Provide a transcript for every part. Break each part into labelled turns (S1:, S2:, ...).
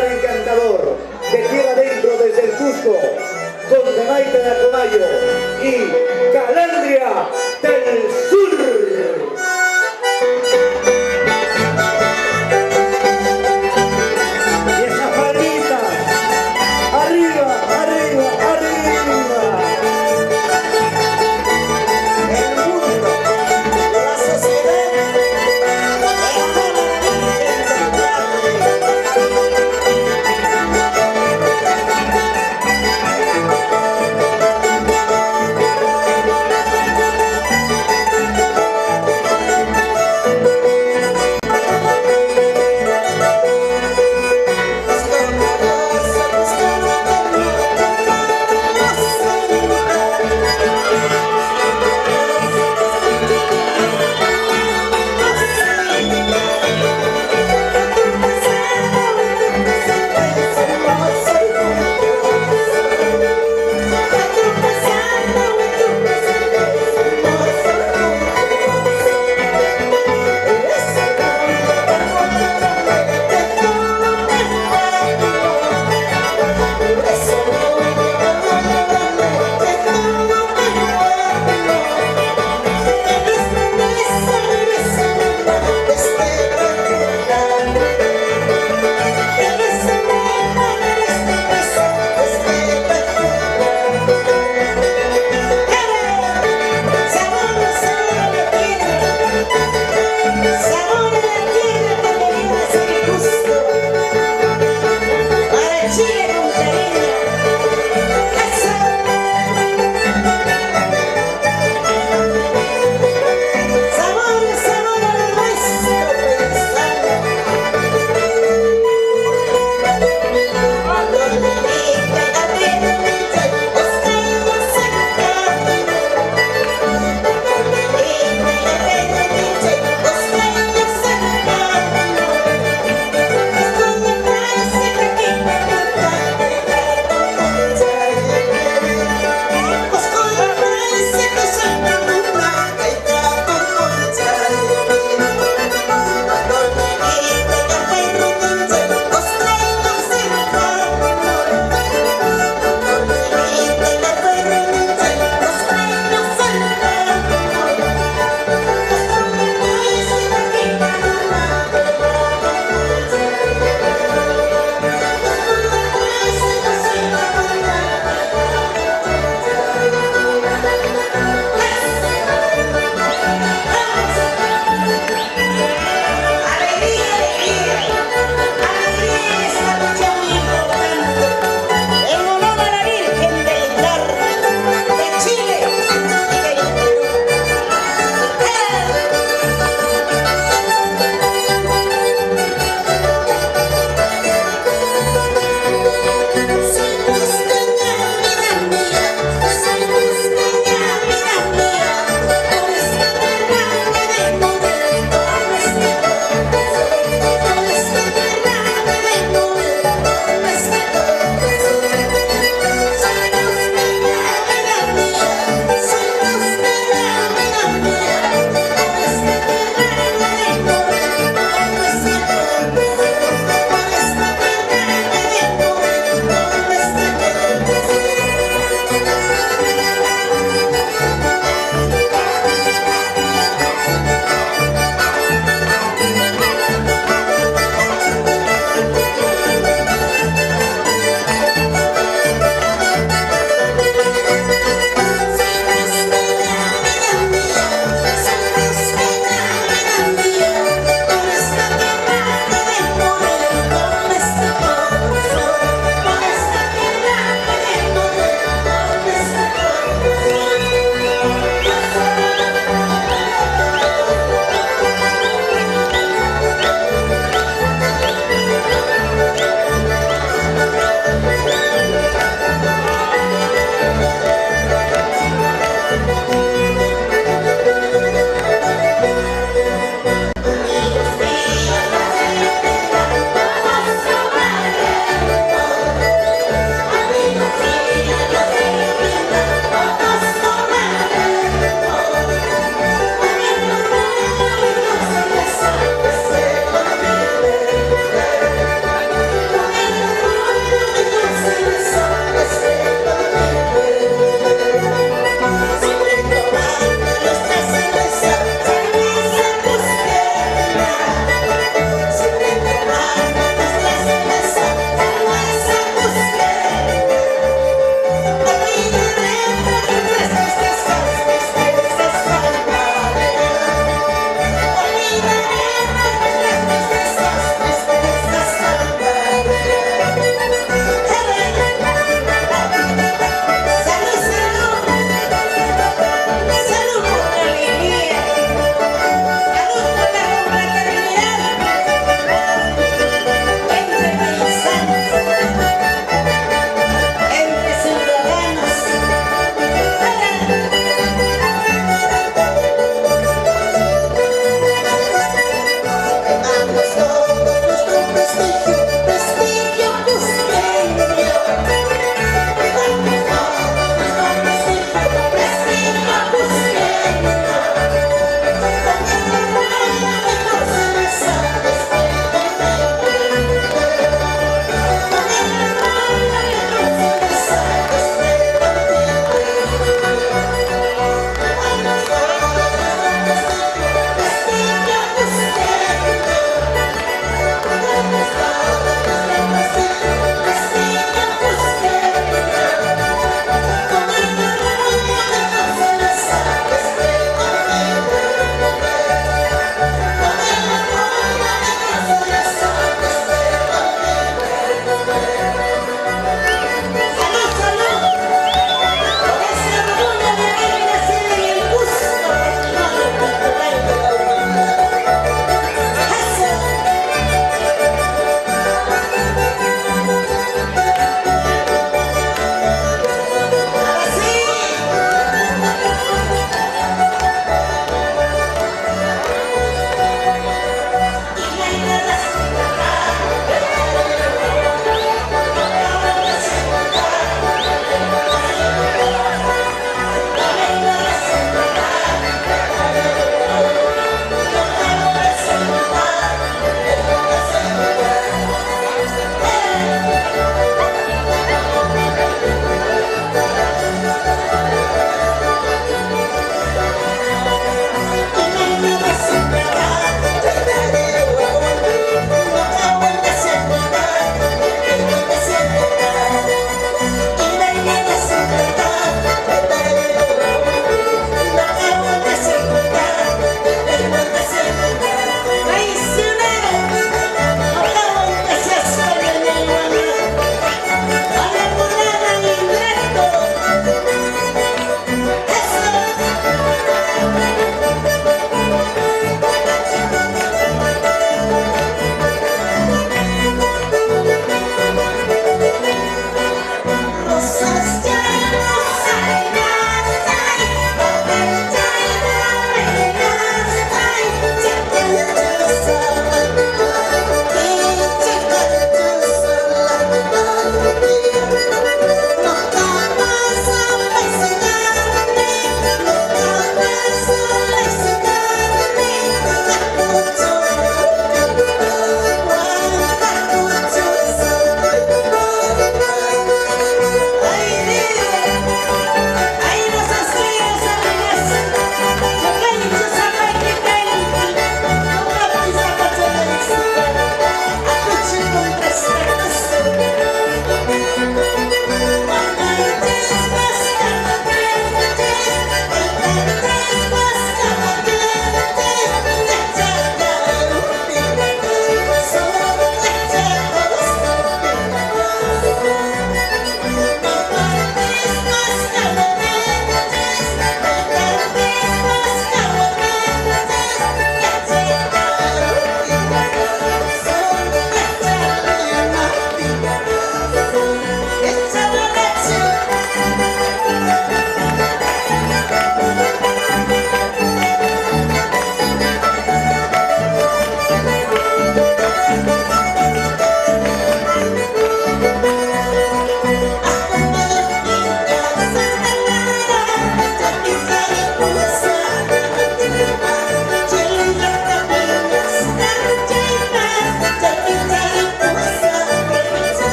S1: cantar encantador de tierra adentro desde el Cusco, con Demaita de Acomayo y Calandria del Sur. Y esas palmitas, arriba, arriba, arriba. El mundo, la sociedad,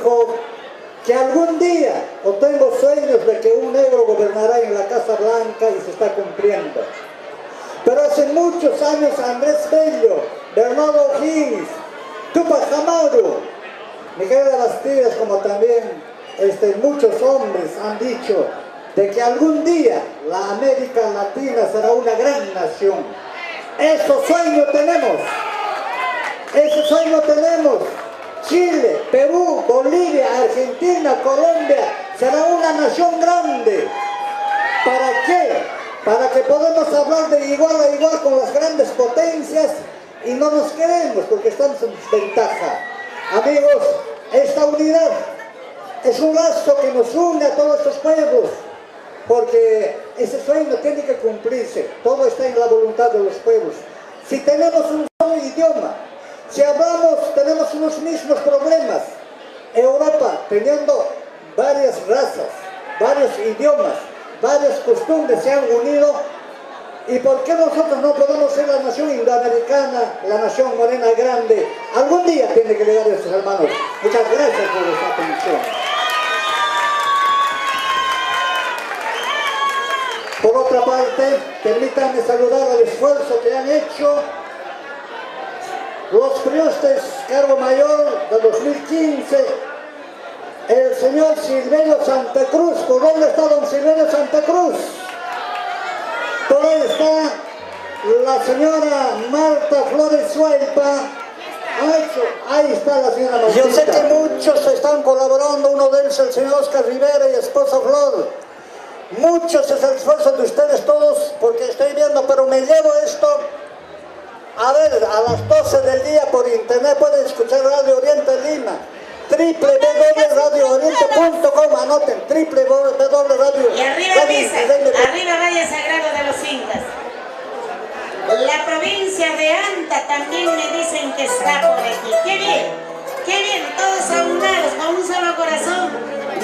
S2: dijo que algún día, o tengo sueños de que un negro gobernará en la Casa Blanca y se está cumpliendo. Pero hace muchos años Andrés Bello, Bernardo O'Higgins, Tupac Amaru, Miguel de Bastidas, como también muchos hombres han dicho de que algún día la América Latina será una gran nación. Ese sueño tenemos. Ese sueño tenemos. Chile, Perú, Bolivia, Argentina, Colombia será una nación grande. ¿Para qué? Para que podamos hablar de igual a igual con las grandes potencias y no nos queremos porque estamos en desventaja. Amigos, esta unidad es un lazo que nos une a todos estos pueblos, porque ese sueño tiene que cumplirse. Todo está en la voluntad de los pueblos. Si tenemos un solo idioma, si hablamos, tenemos unos mismos problemas. Europa, teniendo varias razas, varios idiomas, varias costumbres, se han unido. ¿Y por qué nosotros no podemos ser la nación indoamericana, la nación morena grande? Algún día tiene que llegar a estos hermanos. Muchas gracias por esta atención. Por otra parte, permítanme saludar al esfuerzo que han hecho los priostes cargo mayor de 2015, el señor Silverio Santa Cruz. ¿Por dónde está don Silverio Santa Cruz? Por ahí está la señora Marta Flores Suelpa. Ahí está la señora Martita. Yo sé que muchos están colaborando, uno de ellos el señor Oscar Rivera y esposa Flor. Muchos es el esfuerzo de ustedes todos, porque estoy viendo, pero me llevo esto. A ver, a las 12 del día por internet pueden escuchar Radio Oriente Lima, www.radiooriente.com, anoten, www.radio.
S3: Y arriba dice, arriba Valle Sagrado de los Incas. La provincia de Anta también me dicen que está por aquí. ¡Qué bien! Todos aunados, con un solo corazón.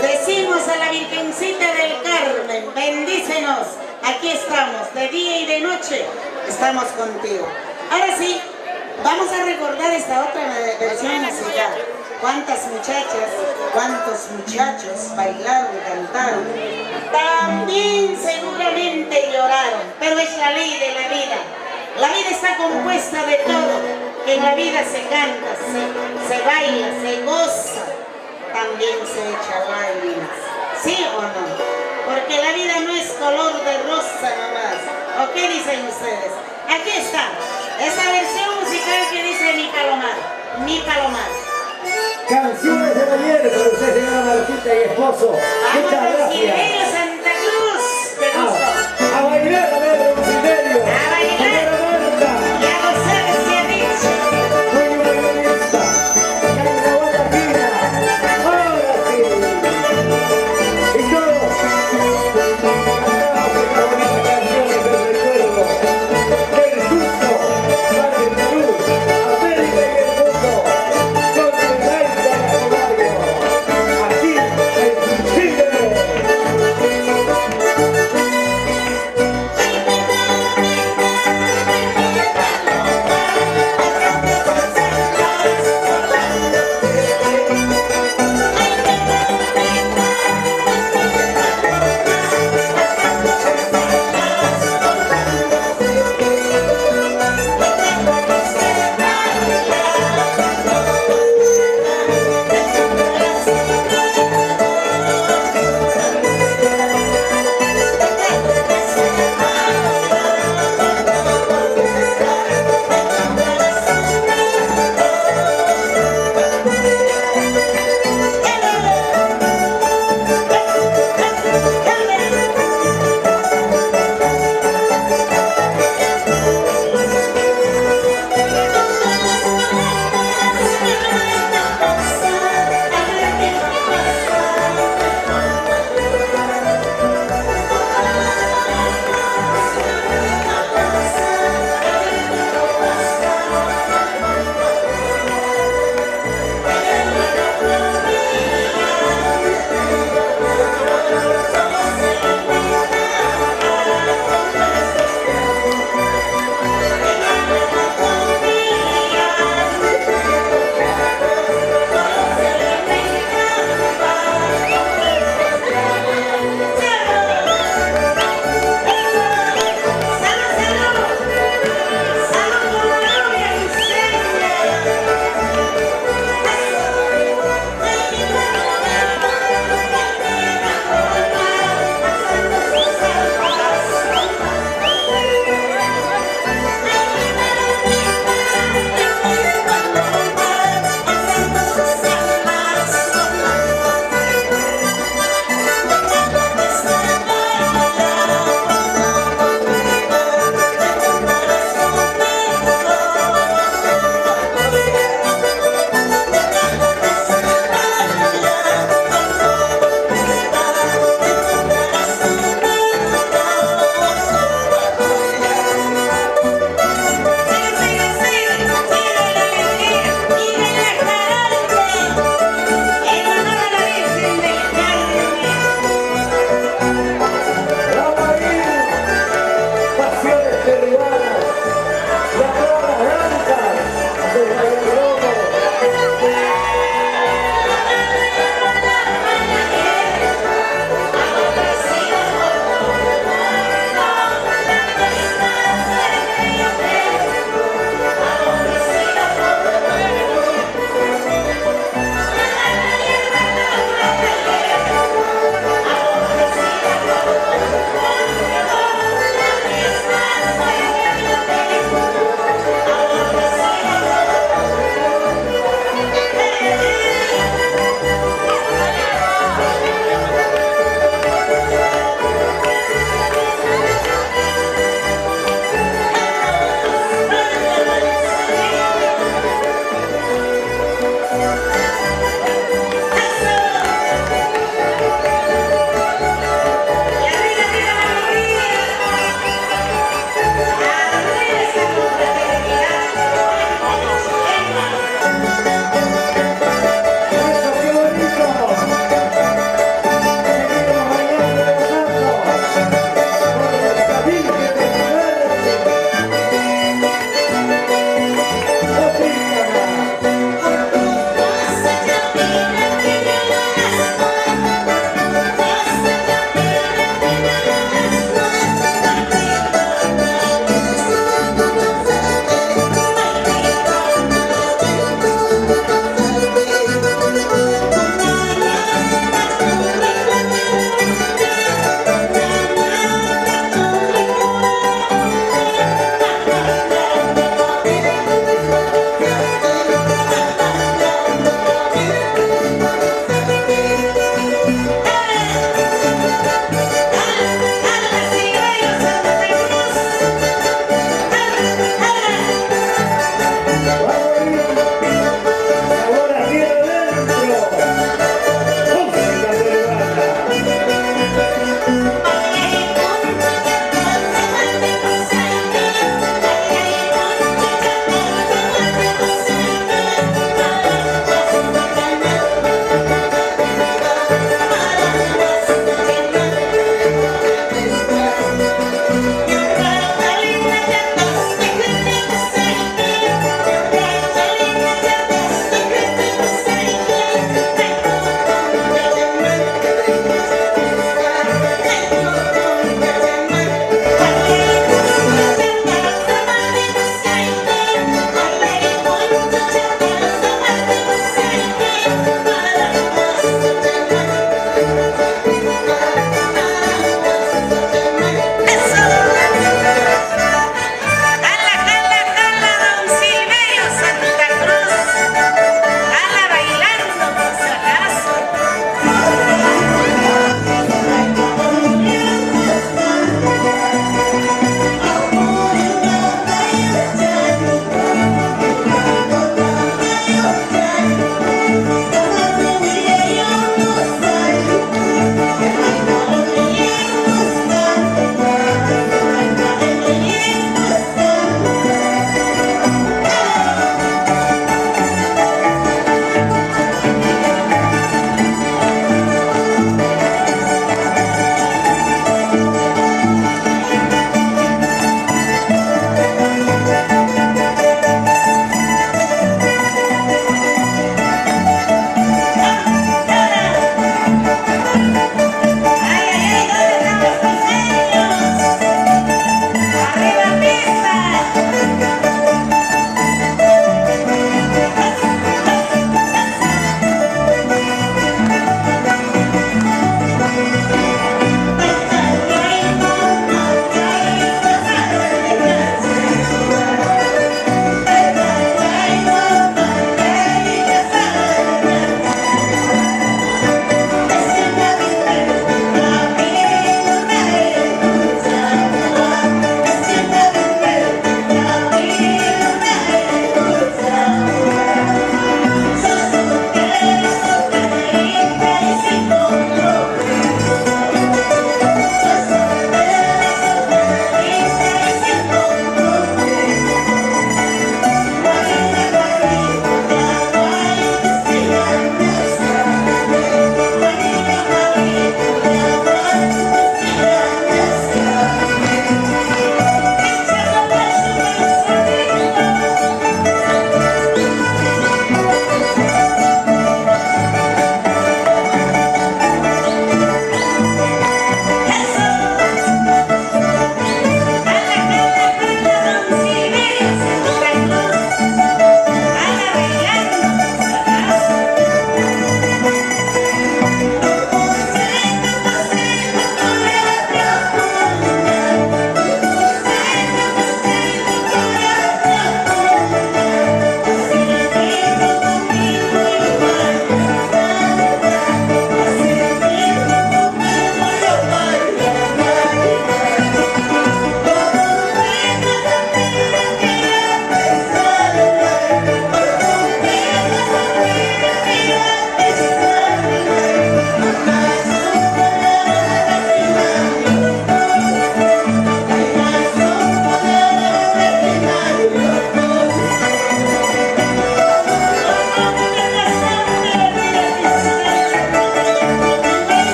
S3: Decimos a la Virgencita del Carmen, bendícenos. Aquí estamos, de día y de noche, estamos contigo. Ahora sí, vamos a recordar esta otra versión musical. Cuántas muchachas, cuántos muchachos bailaron, cantaron. También seguramente lloraron, pero es la ley de la vida. La vida está compuesta de todo. En la vida se canta, se baila, se goza. También se echa lágrimas. ¿Sí o no? Porque la vida no es color de rosa nomás. ¿O qué dicen ustedes? Aquí está. Esa versión musical que dice Mi Palomar. Mi Palomar.
S1: Canciones del ayer para usted, señora Martita y esposo. Muchas gracias.
S3: Silverio Santa Cruz. ¿Te gustó?
S1: A bailar.